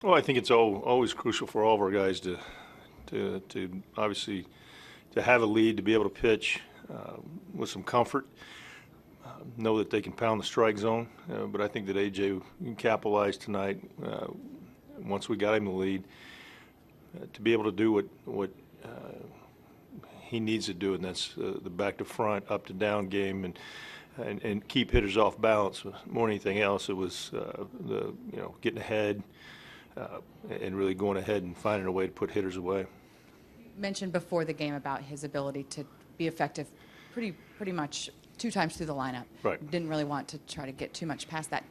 Well, I think it's always crucial for all of our guys to obviously to have a lead, to be able to pitch with some comfort, know that they can pound the strike zone. But I think that A.J. capitalized tonight once we got him the lead to be able to do what he needs to do, and that's the back to front, up to down game, and keep hitters off balance. More than anything else, it was getting ahead and really going ahead and finding a way to put hitters away. You mentioned before the game about his ability to be effective pretty much 2 times through the lineup. Right. Didn't really want to try to get too much past that.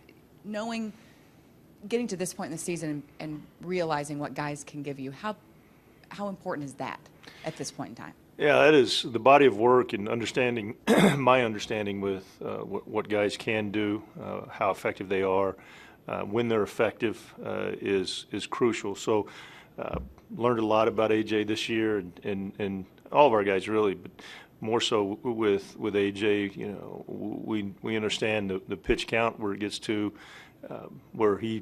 Getting to this point in the season and realizing what guys can give you, how important is that at this point in time? Yeah, that is the body of work and understanding, my understanding with what guys can do, how effective they are, when they're effective is crucial. So learned a lot about A.J. this year and all of our guys really, but more so with A.J., we understand the pitch count where it gets to where the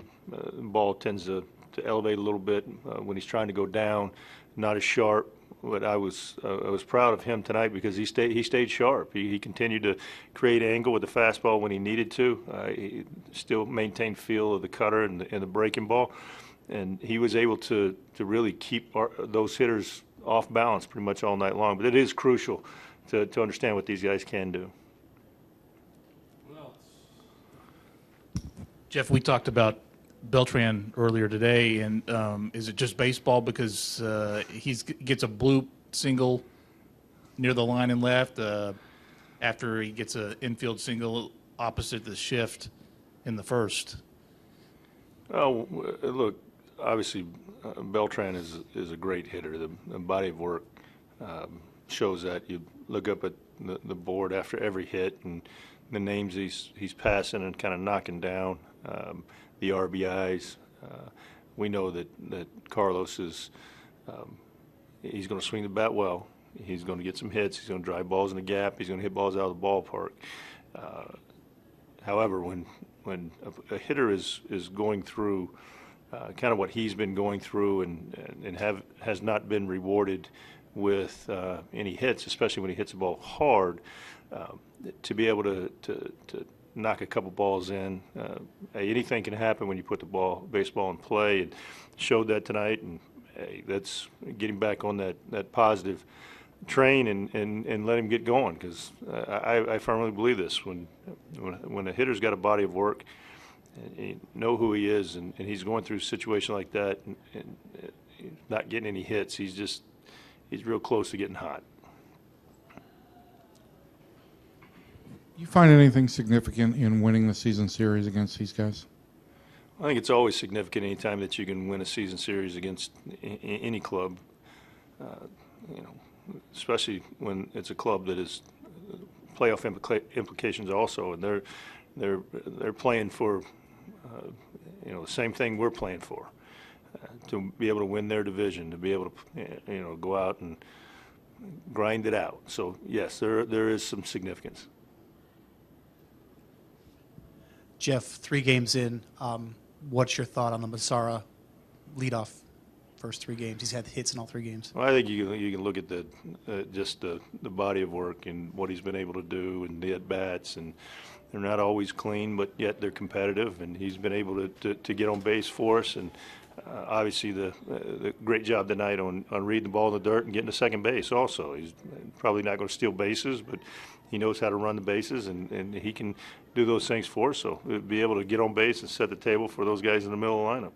ball tends to elevate a little bit when he's trying to go down, not as sharp. But I was proud of him tonight because he stayed sharp. He continued to create angle with the fastball when he needed to. He still maintained feel of the cutter and the breaking ball, and he was able to really keep those hitters off balance pretty much all night long. But it is crucial to understand what these guys can do. Jeff, we talked about Beltran earlier today, and is it just baseball because he gets a bloop single near the line and left after he gets an infield single opposite the shift in the first? Oh, look, obviously Beltran is a great hitter. The body of work shows that. You look up at the board after every hit and the names he's passing and kind of knocking down. The RBIs. We know that Carlos is he's going to swing the bat well. He's going to get some hits. He's going to drive balls in the gap. He's going to hit balls out of the ballpark. However, when a hitter is going through kind of what he's been going through and has not been rewarded with any hits, especially when he hits the ball hard, to be able to knock a couple balls in. Anything can happen when you put the baseball in play, and showed that tonight. And that's getting back on that positive train and let him get going, because I firmly believe this. When a hitter's got a body of work, and you know who he is, and he's going through a situation like that and not getting any hits, he's real close to getting hot. You find anything significant in winning the season series against these guys? I think it's always significant anytime that you can win a season series against any club, especially when it's a club that is playoff implications also, and they're playing for the same thing we're playing for, to be able to win their division, to be able to go out and grind it out. So yes, there is some significance. Jeff, 3 games in, what's your thought on the Massara leadoff first 3 games? He's had hits in all 3 games. Well, I think you can look at the body of work and what he's been able to do and the at-bats, and they're not always clean, but yet they're competitive, and he's been able to get on base for us, and obviously the great job tonight on reading the ball in the dirt and getting to second base also. He's probably not going to steal bases, but he knows how to run the bases, and he can do those things for us. So be able to get on base and set the table for those guys in the middle of the lineup.